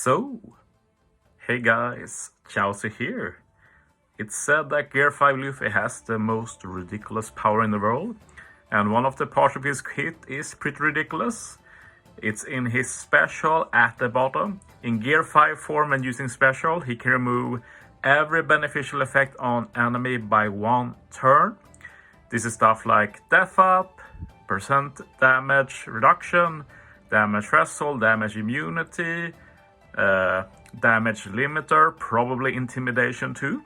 So, hey guys, Chauzu here. It's said that Gear 5 Luffy has the most ridiculous power in the world, and one of the parts of his kit is pretty ridiculous. It's in his special at the bottom. In Gear 5 form and using special, he can remove every beneficial effect on enemy by 1 turn. This is stuff like death up, percent damage reduction, damage threshold, damage immunity, damage limiter, probably intimidation too.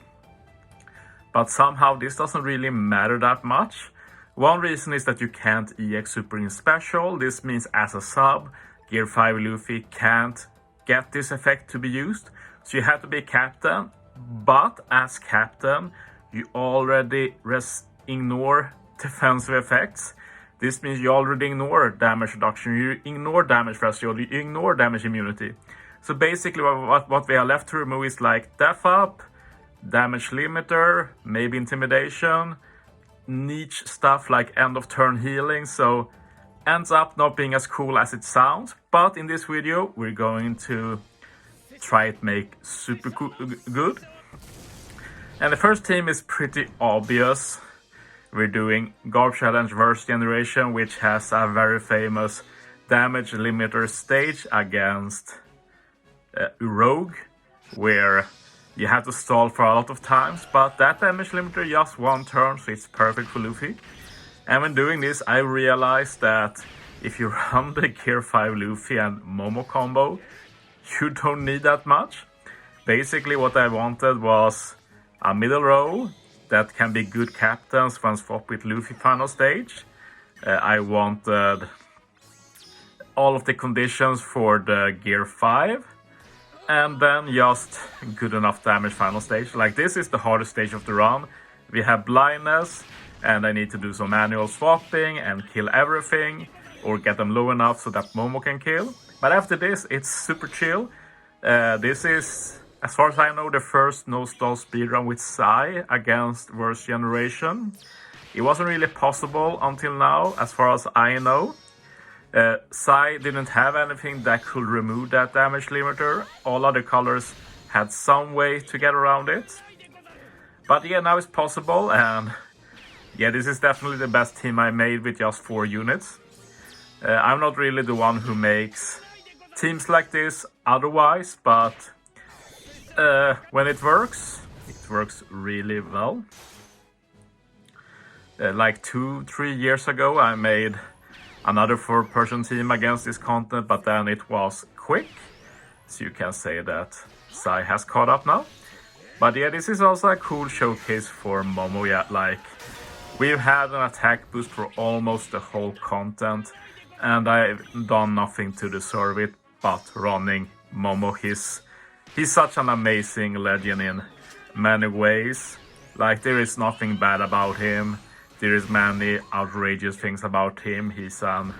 But somehow this doesn't really matter that much. One reason is that you can't EX super in special. This means as a sub, Gear 5 Luffy can't get this effect to be used. So you have to be captain, but as captain, you already ignore defensive effects. This means you already ignore damage reduction, you ignore damage threshold, you ignore damage immunity. So basically what we are left to remove is like death up, damage limiter, maybe intimidation, niche stuff like end of turn healing. So ends up not being as cool as it sounds. But in this video we're going to try it make super good. And the first team is pretty obvious. We're doing Garb Challenge Verse Generation, which has a very famous damage limiter stage against Rogue, where you have to stall for a lot of times, but that damage limiter just 1 turn, so it's perfect for Luffy. And when doing this, I realized that if you run the Gear 5 Luffy and Momo combo, you don't need that much. Basically what I wanted was a middle row that can be good captains when swapped with Luffy final stage. I wanted all of the conditions for the Gear 5, and then just good enough damage final stage. Like this is the hardest stage of the run. We have blindness, and I need to do some manual swapping and kill everything, or get them low enough so that Momo can kill. But after this, it's super chill. This is, as far as I know, the first no-stall speedrun with Sai against Verse Generation. It wasn't really possible until now, as far as I know. Sai didn't have anything that could remove that damage limiter. All other colors had some way to get around it. But yeah, now it's possible, and yeah, this is definitely the best team I made with just 4 units. I'm not really the one who makes teams like this otherwise, but when it works really well. Like 2-3 years ago, I made another 4-person team against this content, but then it was quick. So you can say that Sai has caught up now. But yeah, this is also a cool showcase for Momo. Yeah, like we've had an attack boost for almost the whole content, and I've done nothing to deserve it but running Momo. He's such an amazing legend in many ways. Like there is nothing bad about him. There is many outrageous things about him. He's an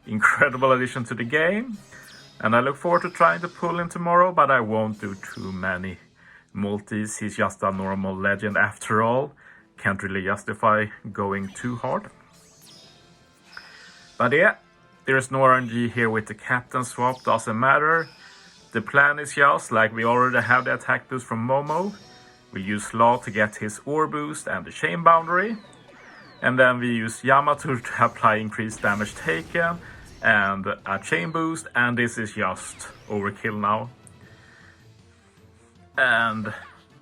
incredible addition to the game. And I look forward to trying to pull him tomorrow, but I won't do too many multis. He's just a normal legend after all. Can't really justify going too hard. But yeah, there's no RNG here with the captain swap, doesn't matter. The plan is just like we already have the attack boost from Momo. We use Law to get his ore boost and the chain boundary. And then we use Yamato to apply increased damage taken and a chain boost, and this is just overkill now. And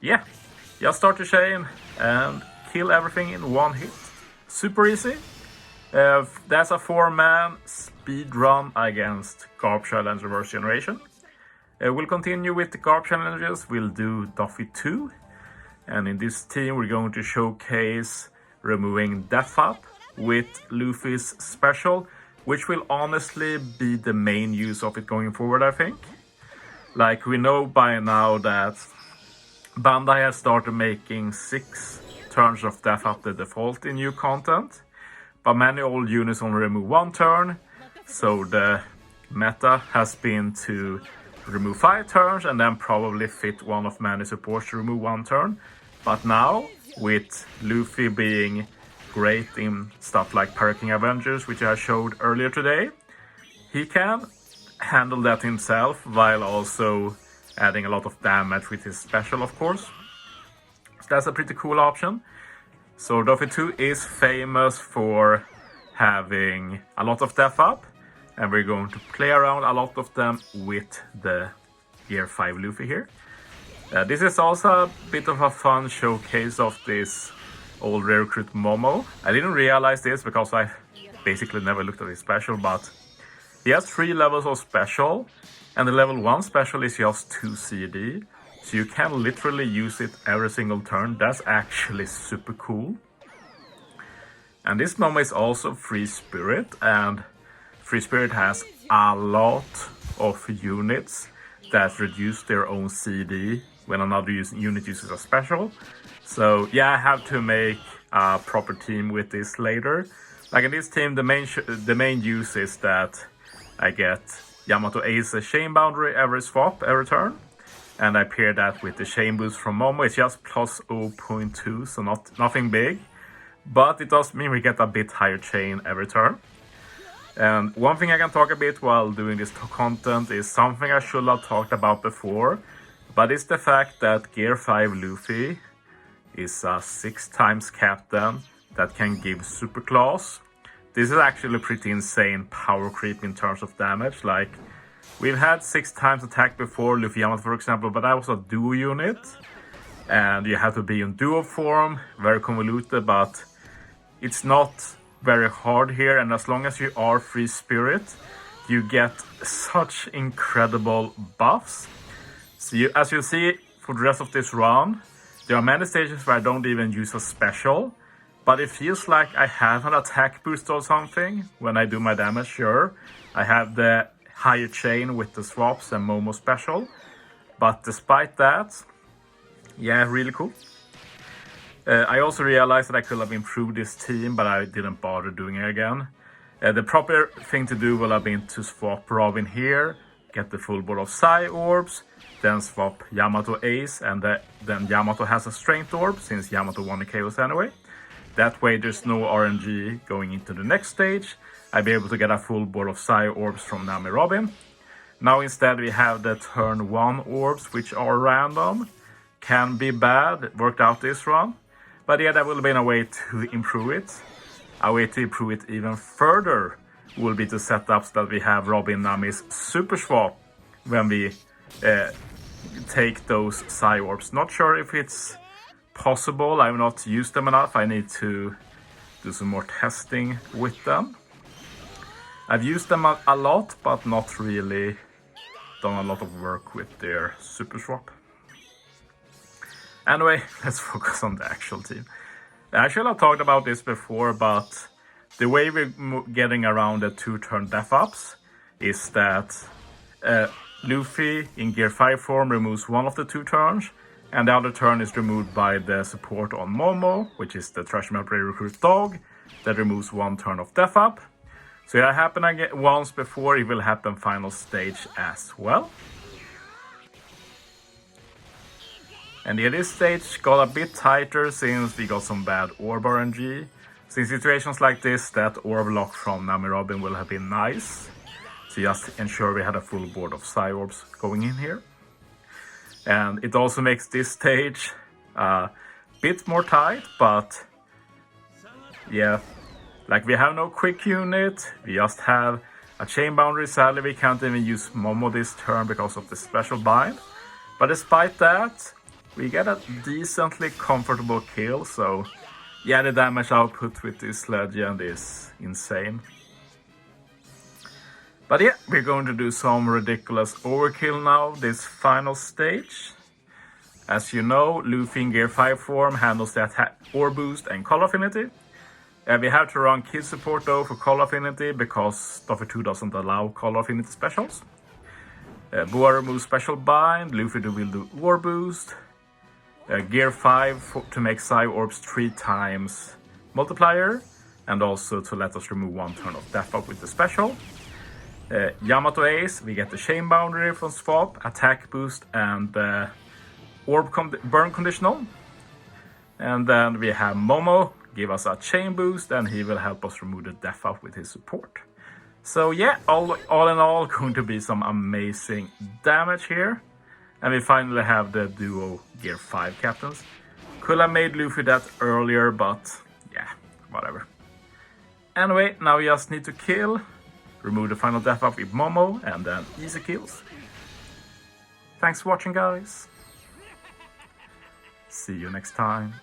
yeah, just start the chain and kill everything in 1 hit. Super easy. That's a 4-man speed run against Garb Challenge Reverse Generation. We'll continue with the Garb Challenges. We'll do Doffy 2. And in this team we're going to showcase removing Death Up with Luffy's special, which will honestly be the main use of it going forward, I think. Like we know by now that Bandai has started making 6 turns of Death Up the default in new content, but many old units only remove 1 turn, so the meta has been to remove 5 turns and then probably fit one of many supports to remove 1 turn. But now, with Luffy being great in stuff like perking Avengers, which I showed earlier today, he can handle that himself while also adding a lot of damage with his special, of course. So that's a pretty cool option. So Doffy 2 is famous for having a lot of def up, and we're going to play around a lot of them with the Gear 5 Luffy here. This is also a bit of a fun showcase of this old rare recruit Momo. I didn't realize this because I basically never looked at his special, but he has 3 levels of special, and the level 1 special is just 2 CD. So you can literally use it every single turn. That's actually super cool. And this Momo is also Free Spirit, and Free Spirit has a lot of units that reduce their own CD when another unit uses a special. So yeah, I have to make a proper team with this later. Like in this team, the main use is that I get Yamato Ace chain boundary every swap, every turn. And I pair that with the chain boost from Momo. It's just plus 0.2, so nothing big. But it does mean we get a bit higher chain every turn. And one thing I can talk a bit while doing this content is something I should have talked about before. But it's the fact that Gear 5 Luffy is a 6 times captain that can give super claws. This is actually pretty insane power creep in terms of damage. Like, we've had 6 times attack before, Luffy Yamato for example, but that was a duo unit. And you have to be in duo form, very convoluted, but it's not very hard here. And as long as you are Free Spirit, you get such incredible buffs. So as you see for the rest of this run, there are many stages where I don't even use a special, but it feels like I have an attack boost or something when I do my damage. Sure, I have the higher chain with the swaps and Momo special, but despite that, yeah, really cool. I also realized that I could have improved this team, but I didn't bother doing it again. The proper thing to do will have been to swap Robin here, get the full board of Psy Orbs, then swap Yamato Ace, and then Yamato has a Strength Orb, since Yamato won the Chaos anyway. That way there's no RNG going into the next stage. I'll be able to get a full board of Psy Orbs from Nami Robin. Now instead we have the turn 1 orbs, which are random. Can be bad, it worked out this run. But yeah, that will be a way to improve it. A way to improve it even further will be to set up so that we have Robin Nami's super swap when we take those Psy Orbs. Not sure if it's possible, I've not used them enough. I need to do some more testing with them. I've used them a lot, but not really done a lot of work with their super swap. Anyway, let's focus on the actual team. I should have talked about this before, but the way we're getting around the 2-turn def ups is that Luffy in Gear 5 form removes one of the 2 turns, and the other turn is removed by the support on Momo, which is the Trash Map Rare Recruit dog, that removes 1 turn of def up. So it happened again once before, it will happen final stage as well. And yeah, this stage got a bit tighter since we got some bad orb RNG. So in situations like this, that orb lock from Nami Robin will have been nice. So just ensure we had a full board of Psy Orbs going in here. And it also makes this stage a bit more tight, but yeah, like we have no quick unit, we just have a chain boundary. Sadly, we can't even use Momo this turn because of the special bind. But despite that, we get a decently comfortable kill. So yeah, the damage output with this legend is insane. But yeah, we're going to do some ridiculous overkill now, this final stage. As you know, Luffy in Gear 5 form handles the attack, Orb Boost and Call Affinity. We have to run Kid support though for Call Affinity, because Doffy 2 doesn't allow Call Affinity specials. Boa removes Special Bind, Luffy will do Orb Boost. Gear 5 to make Psy Orbs 3 times multiplier, and also to let us remove 1 turn of Death Up with the special. Yamato Ace, we get the Chain Boundary from swap, Attack Boost, and Orb Burn Conditional. And then we have Momo, give us a Chain Boost, and he will help us remove the Death Up with his support. So yeah, all in all, going to be some amazing damage here. And we finally have the duo Gear 5 captains. Could have made Luffy that earlier, but yeah, whatever. Anyway, now we just need to kill, remove the final death buff with Momo, and then easy kills. Thanks for watching, guys. See you next time.